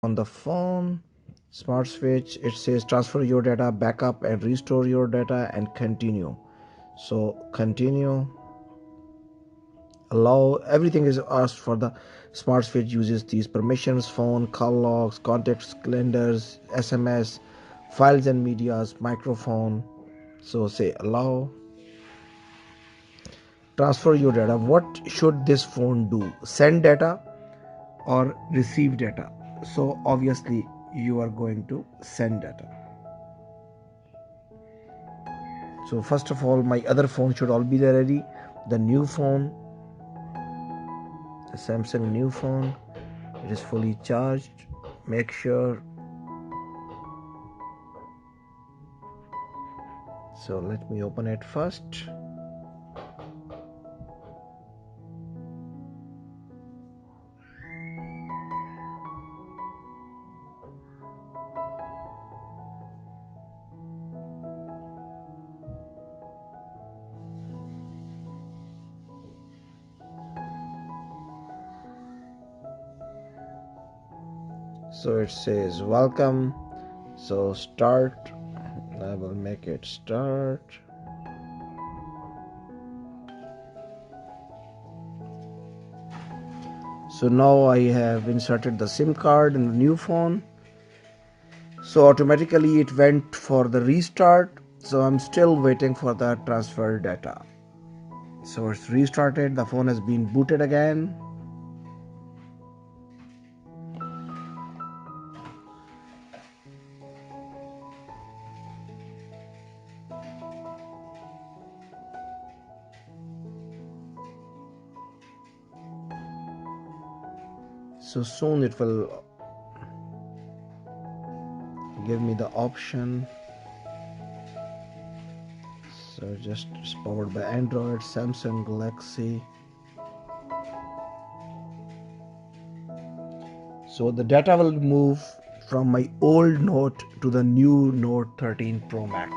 on the phone. Smart switch, it says transfer your data, backup and restore your data, and continue. So continue, allow, everything is asked for. The smart switch uses these permissions: phone, call logs, contacts, calendars, SMS, files and medias, microphone. So say allow. Transfer your data. What should this phone do? Send data or receive data? So obviously you are going to send data. So first of all, my other phone should all be ready. The new phone, the Samsung new phone, it is fully charged. Make sure. So let me open it first. So it says welcome. So start. I will make it start. So now I have inserted the SIM card in the new phone. So automatically it went for the restart. So I'm still waiting for the transfer data. So it's restarted. The phone has been booted again. So soon it will give me the option. So just it's powered by Android, Samsung Galaxy. So the data will move from my old Note to the new Note 13 Pro Max.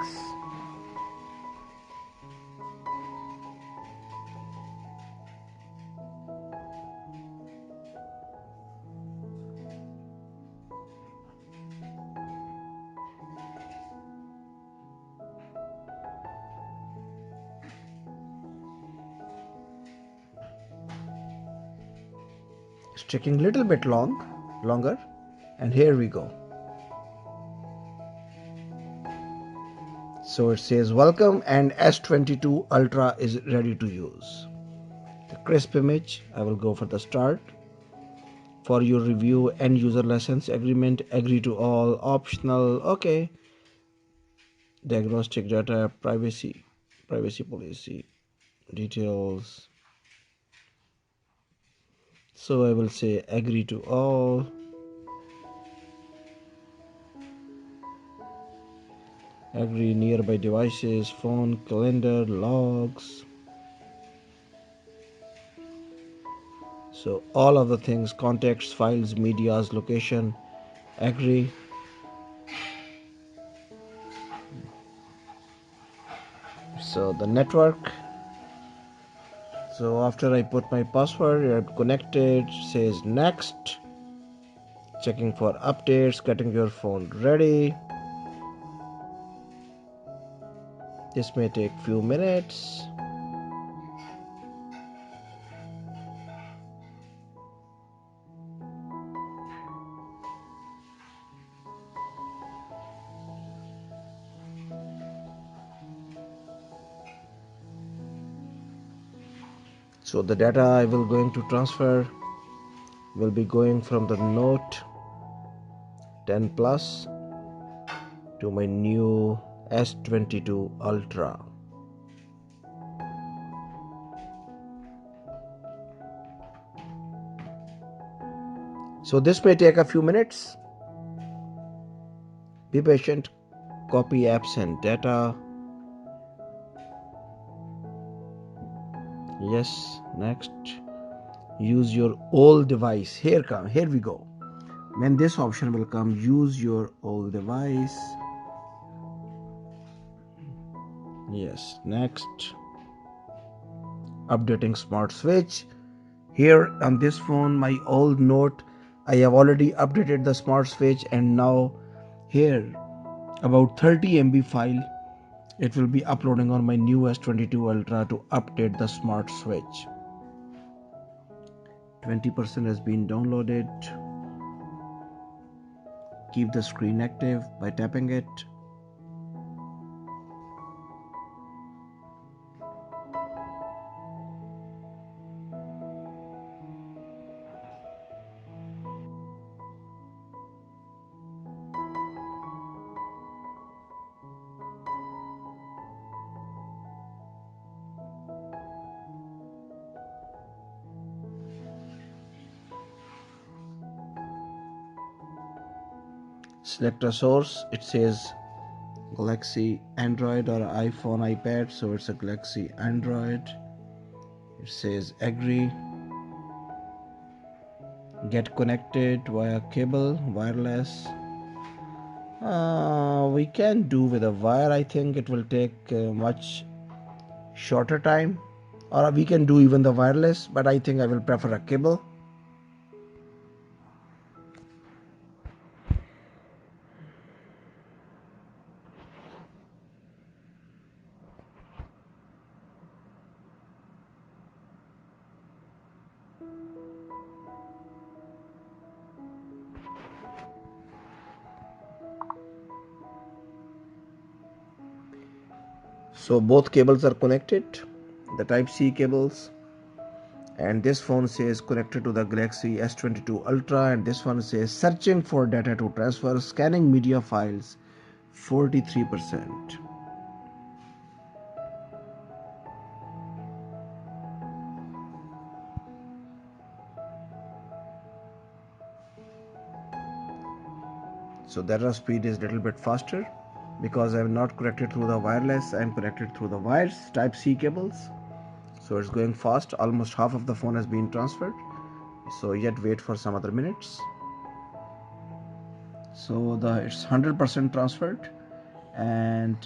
It's taking a little bit longer, and here we go. So it says welcome and S22 Ultra is ready to use. The crisp image, I will go for the start. For your review and user license agreement, agree to all, optional, okay. Diagnostic data, privacy policy, details. So I will say agree to all. Agree nearby devices, phone, calendar, logs. So all of the things, contacts, files, medias, location, agree. So the network. So after I put my password, I'm connected, says next. Checking for updates, getting your phone ready. This may take few minutes. So the data I will going to transfer will be going from the Note 10 Plus to my new S22 Ultra. So this may take a few minutes. Be patient. Copy apps and data. Yes, next. Use your old device. Here we go. When this option will come, use your old device. Yes, next. Updating smart switch. Here on this phone, my old Note, I have already updated the smart switch, and now here about 30 MB file it will be uploading on my new S22 Ultra to update the smart switch. 20% has been downloaded. Keep the screen active by tapping it. Select a source. It says Galaxy Android or iPhone iPad, so it's a Galaxy Android. It says agree. Get connected via cable, wireless. We can do with a wire. I think it will take much shorter time, or we can do even the wireless, but I think I will prefer a cable. So both cables are connected, the Type-C cables, and this phone says connected to the Galaxy S22 Ultra, and this one says searching for data to transfer, scanning media files, 43%. So data speed is a little bit faster because I am not connected through the wireless, I am connected through the wires, Type-C cables. So it's going fast. Almost half of the phone has been transferred. So yet wait for some other minutes. So it's 100% transferred, and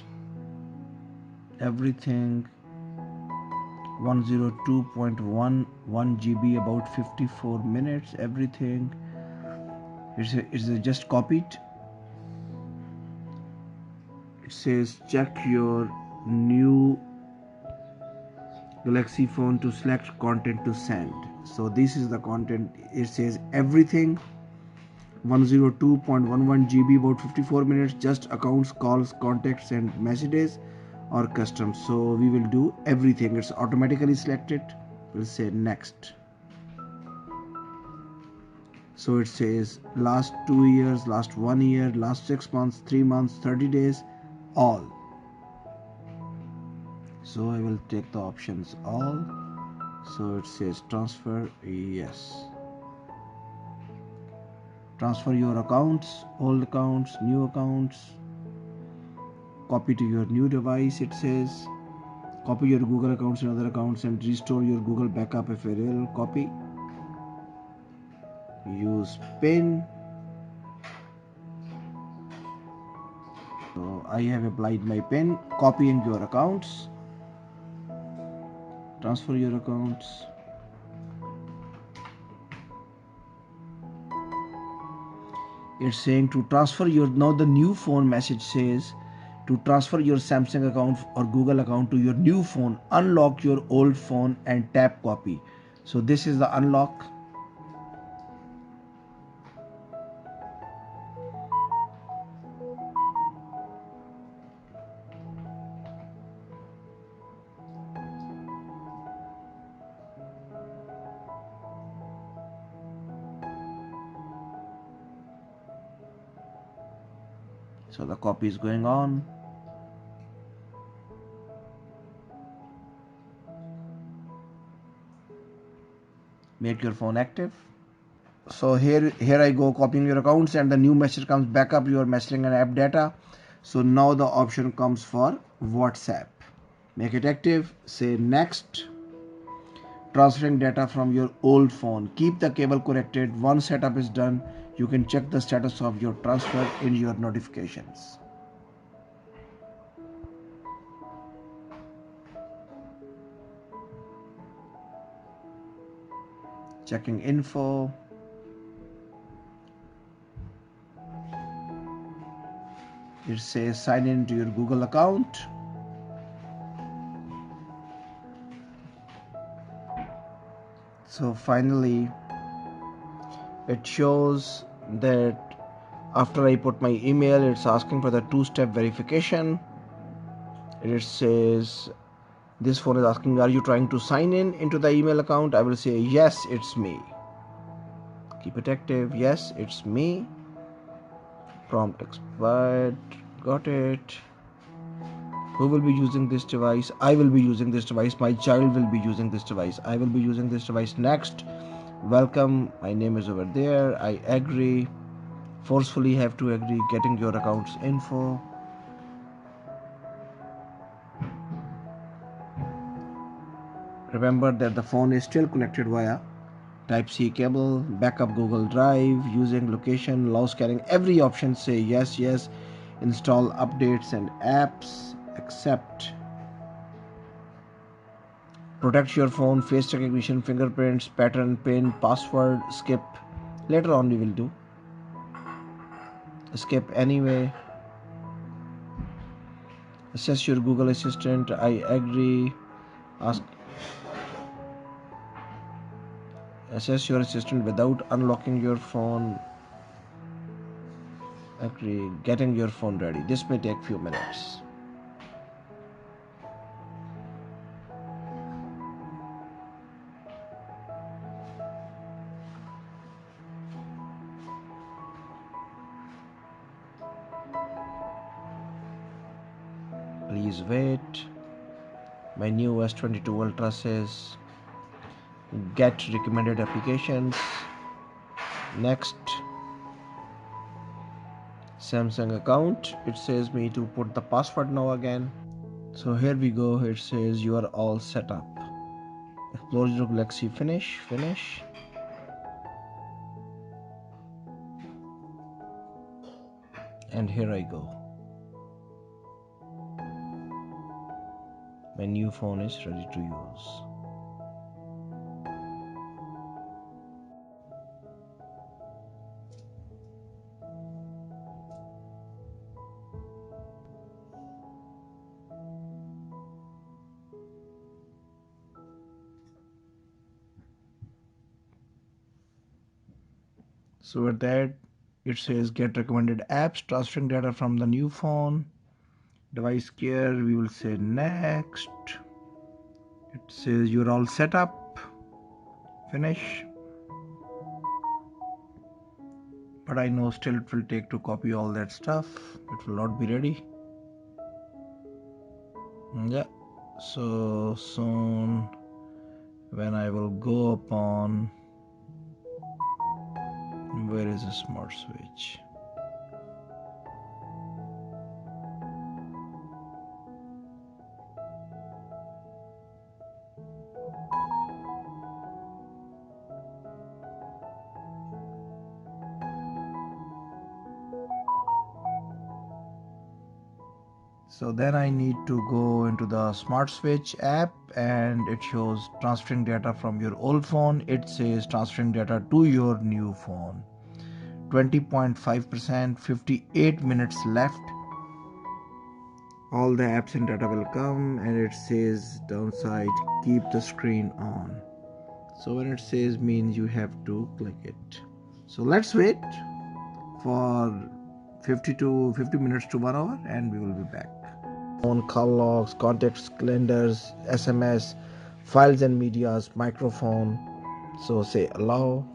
everything 102.11 GB, about 54 minutes. Everything it's just copied. It says check your new Galaxy phone to select content to send. So this is the content. It says everything 102.11 GB, about 54 minutes, just accounts, calls, contacts, and messages or custom. So we will do everything. It's automatically selected. We'll say next. So it says last 2 years, last 1 year, last 6 months, 3 months, 30 days, all. So I will take the options all. So it says transfer, yes. Transfer your accounts, old accounts, new accounts. Copy to your new device, it says. Copy your Google accounts and other accounts and restore your Google backup if available. Copy. Use PIN. So I have applied my PIN. Copying your accounts. Transfer your accounts. It's saying to transfer your, now the new phone message says to transfer your Samsung account or Google account to your new phone, unlock your old phone and tap copy. So this is the unlock. So the copy is going on. Make your phone active. So here I go copying your accounts, and the new message comes back up your messaging and app data. So now the option comes for WhatsApp. Make it active. Say next. Transferring data from your old phone. Keep the cable connected. Once setup is done, you can check the status of your transfer in your notifications. Checking info. It says sign in to your Google account. So finally it shows that after I put my email, it's asking for the two-step verification. It says this phone is asking, are you trying to sign in into the email account? I will say yes, it's me. Keep it active. Yes, it's me. Prompt expired. Got it. Who will be using this device? I will be using this device. My child will be using this device. I will be using this device next. Welcome. My name is over there. I agree. Forcefully have to agree. Getting your account's info. Remember that the phone is still connected via Type-C cable, backup Google Drive, using location, low scanning, every option say yes, yes, install updates and apps, accept. Protect your phone, face recognition, fingerprints, pattern, pin, password, skip. Later on we will do. Skip anyway. Assess your Google Assistant, I agree. Ask. Assess your assistant without unlocking your phone. Agree. Getting your phone ready. This may take few minutes. Please wait. My new S22 Ultra says get recommended applications. Next. Samsung account. It says me to put the password now again. So here we go. It says you are all set up. Explore your Galaxy. Finish. And here I go. My new phone is ready to use. So with that, it says get recommended apps, transferring data from the new phone. Device care, we will say next. It says you're all set up. Finish. But I know still it will take to copy all that stuff. It will not be ready. Yeah. So soon when I will go upon, where is a smart switch? So then I need to go into the smart switch app and it shows transferring data from your old phone. It says transferring data to your new phone. 20.5%, 58 minutes left. All the apps and data will come and it says downside, keep the screen on. So when it says means you have to click it. So let's wait for 50 minutes to 1 hour and we will be back. On call logs, contacts, calendars, SMS, files and medias, microphone. So say allow.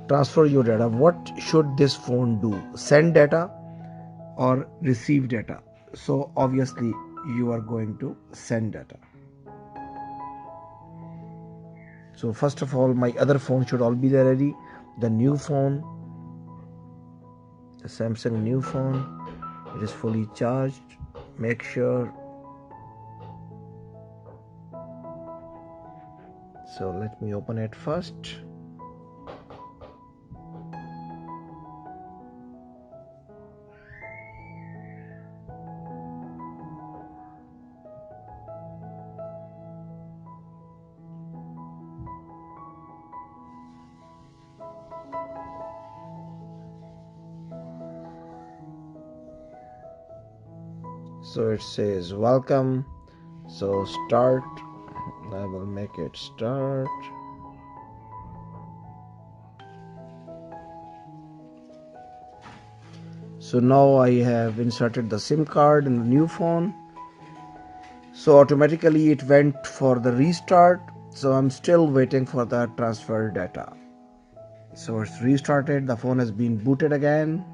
Transfer your data. What should this phone do? Send data or receive data? So obviously you are going to send data. So first of all, my other phone should all be there ready. The new phone, the Samsung new phone, it is fully charged. Make sure. So let me open it first. So it says welcome. So start. I will make it start. So now I have inserted the SIM card in the new phone. So automatically it went for the restart. So I'm still waiting for the transfer data. So it's restarted. The phone has been booted again.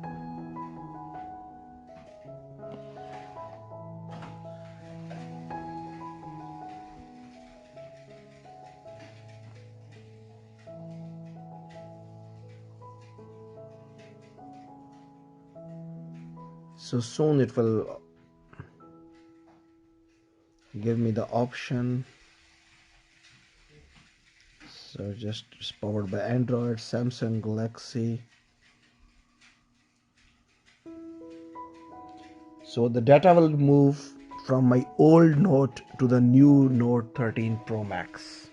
So soon it will give me the option. So just it's powered by Android, Samsung Galaxy. So the data will move from my old Note to the new Note 13 Pro Max.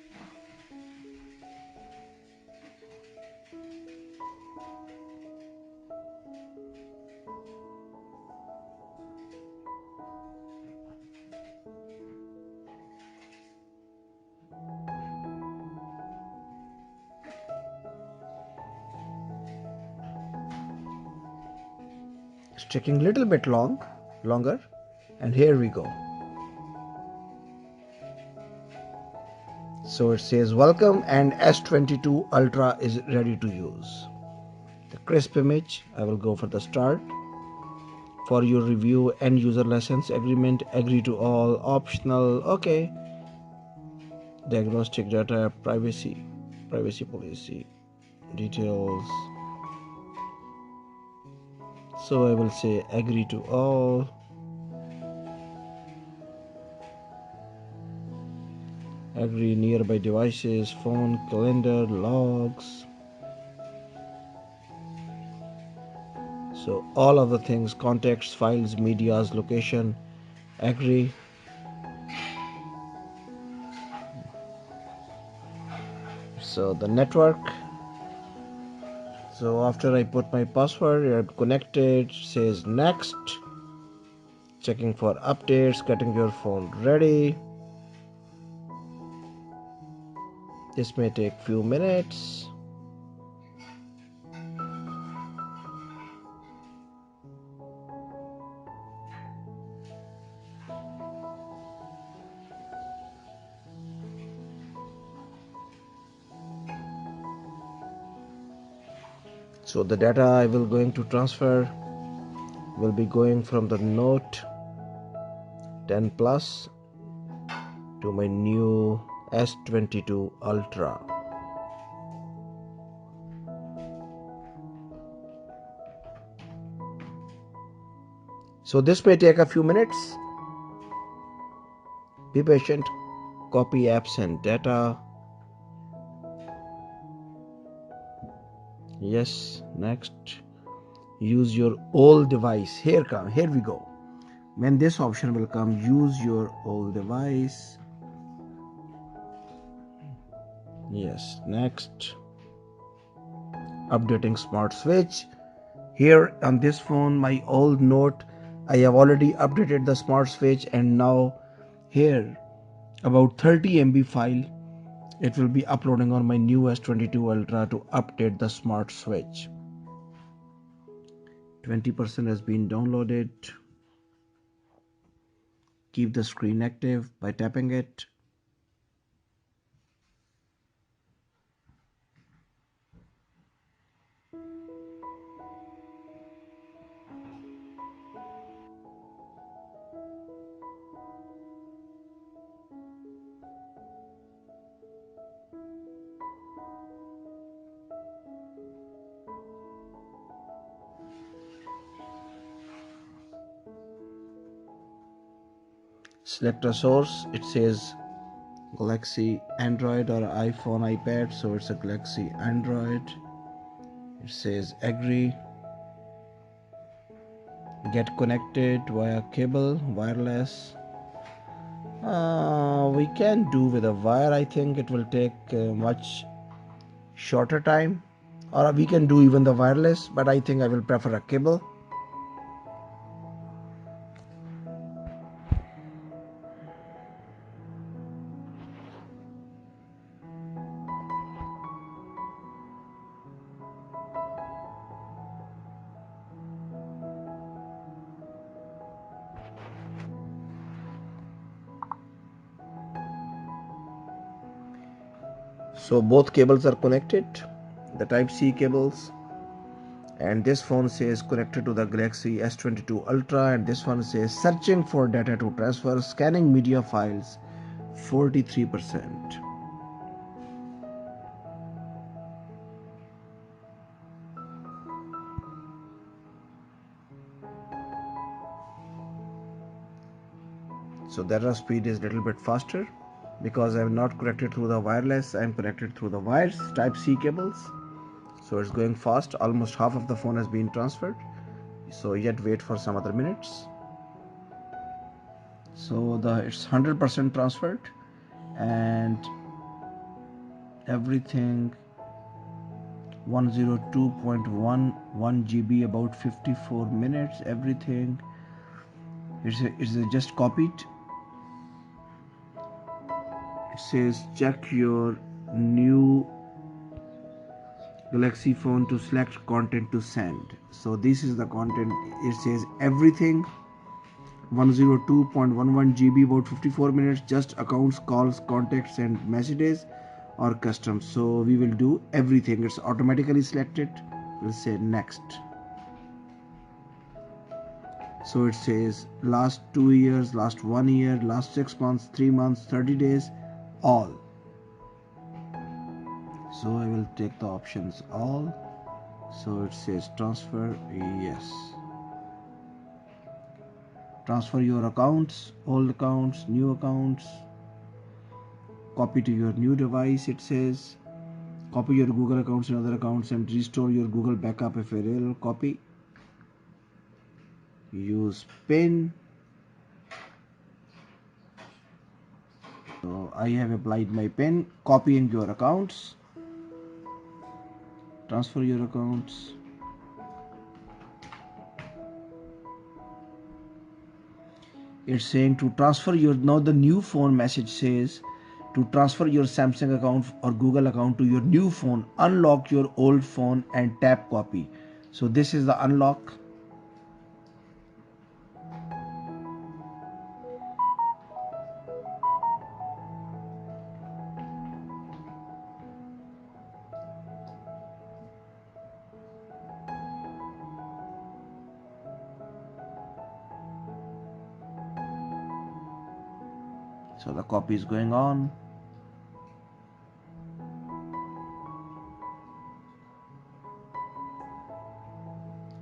It's taking a little bit longer, and here we go. So it says welcome and S22 Ultra is ready to use. The crisp image, I will go for the start. For your review and user license agreement, agree to all, optional, okay. Diagnostic data, privacy policy, details. So I will say agree to all. Agree nearby devices, phone, calendar, logs. So all of the things, contacts, files, medias, location, agree. So the network. So after I put my password, you're connected, says next. Checking for updates, getting your phone ready. This may take few minutes. So the data I will going to transfer will be going from the Note 10 Plus to my new S22 Ultra. So this may take a few minutes. Be patient. Copy apps and data. Yes, next. Use your old device. Here we go. When this option will come, use your old device. Yes, next. Updating smart switch. Here on this phone, my old Note, I have already updated the smart switch, and now here about 30 MB file it will be uploading on my new S22 Ultra to update the smart switch. 20% has been downloaded. Keep the screen active by tapping it. Select a source. It says Galaxy, Android or iPhone, iPad, so it's a Galaxy Android. It says agree. Get connected via cable, wireless. We can do with a wire. I think it will take much shorter time, or we can do even the wireless, but I think I will prefer a cable. So both cables are connected, the type C cables, and this phone says connected to the Galaxy S22 Ultra, and this one says searching for data to transfer, scanning media files 43%. So data speed is a little bit faster because I am not connected through the wireless, I am connected through the wires, type C cables. So it's going fast. Almost half of the phone has been transferred, so yet wait for some other minutes. So it's 100% transferred, and everything 102.11 GB, about 54 minutes. Everything it's just copied. It says check your new Galaxy phone to select content to send. So this is the content. It says everything 102.11 GB, about 54 minutes, just accounts, calls, contacts and messages or custom. So we will do everything. It's automatically selected. We'll say next. So it says last 2 years, last 1 year, last 6 months, 3 months, 30 days, all. So I will take the options all. So it says transfer, yes. Transfer your accounts, old accounts, new accounts. Copy to your new device, it says. Copy your Google accounts and other accounts and restore your Google backup if available. Copy. Use PIN. So I have applied my PIN. Copying your accounts. Transfer your accounts. It's saying to transfer your, now the new phone message says to transfer your Samsung account or Google account to your new phone, unlock your old phone and tap copy. So this is the unlock. So the copy is going on.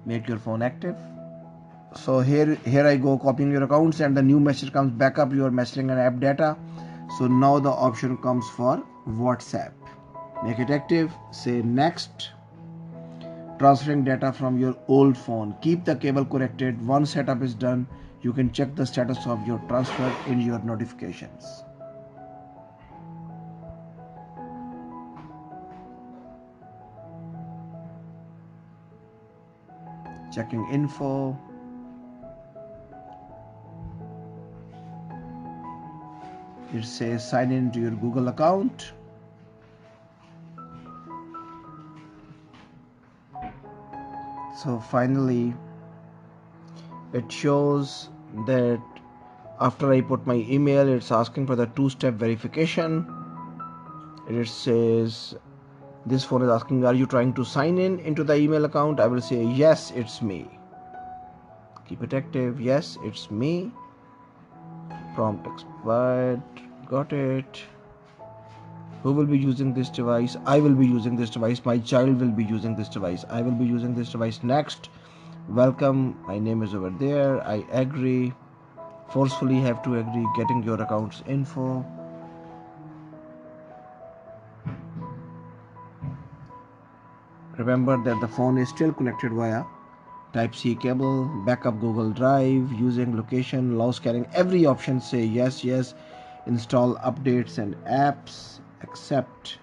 Make your phone active. So here I go copying your accounts, and the new message comes, back up your messaging and app data. So now the option comes for WhatsApp. Make it active. Say next. Transferring data from your old phone. Keep the cable connected. Once setup is done, you can check the status of your transfer in your notifications. Checking info. It says sign in to your Google account. So finally it shows that after I put my email, it's asking for the two-step verification. It says this phone is asking, are you trying to sign in into the email account? I will say yes, it's me. Keep it active. Yes, it's me. Prompt expired. Got it. Who will be using this device? I will be using this device. My child will be using this device. I will be using this device next. Welcome. My name is over there. I agree. Forcefully have to agree. Getting your account's info. Remember that the phone is still connected via Type-C cable. Backup Google Drive. Using location, low scanning. Every option say yes, yes. Install updates and apps. Accept.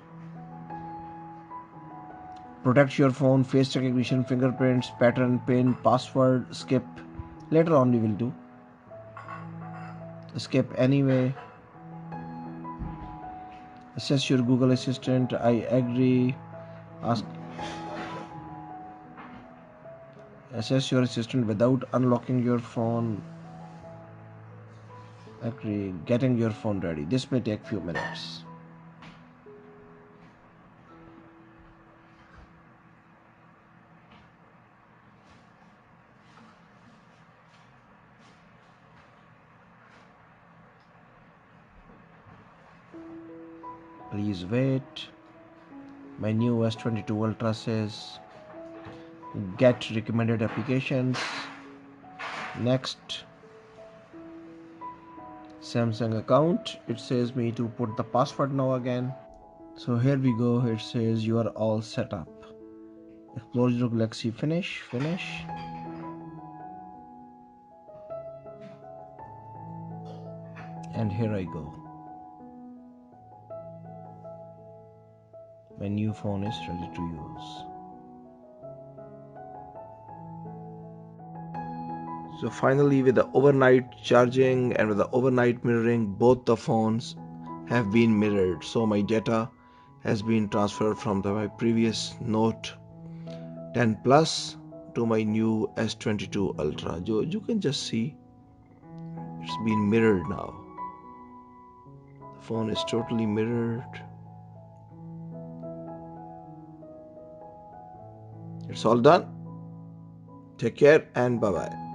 Protect your phone, face recognition, fingerprints, pattern, pin, password, skip. Later on we will do. Skip anyway. Assess your Google Assistant. I agree. Ask. Assess your assistant without unlocking your phone. Agree. Getting your phone ready. This may take few minutes. Please wait. My new S22 Ultra says get recommended applications. Next. Samsung account. It says me to put the password now again. So here we go. It says you are all set up. Explore your Galaxy, finish. And here I go. My new phone is ready to use. So finally, with the overnight charging and with the overnight mirroring, both the phones have been mirrored. So my data has been transferred from my previous Note 10 Plus to my new S22 Ultra. You can just see it's been mirrored now. The phone is totally mirrored. It's all done. Take care and bye bye.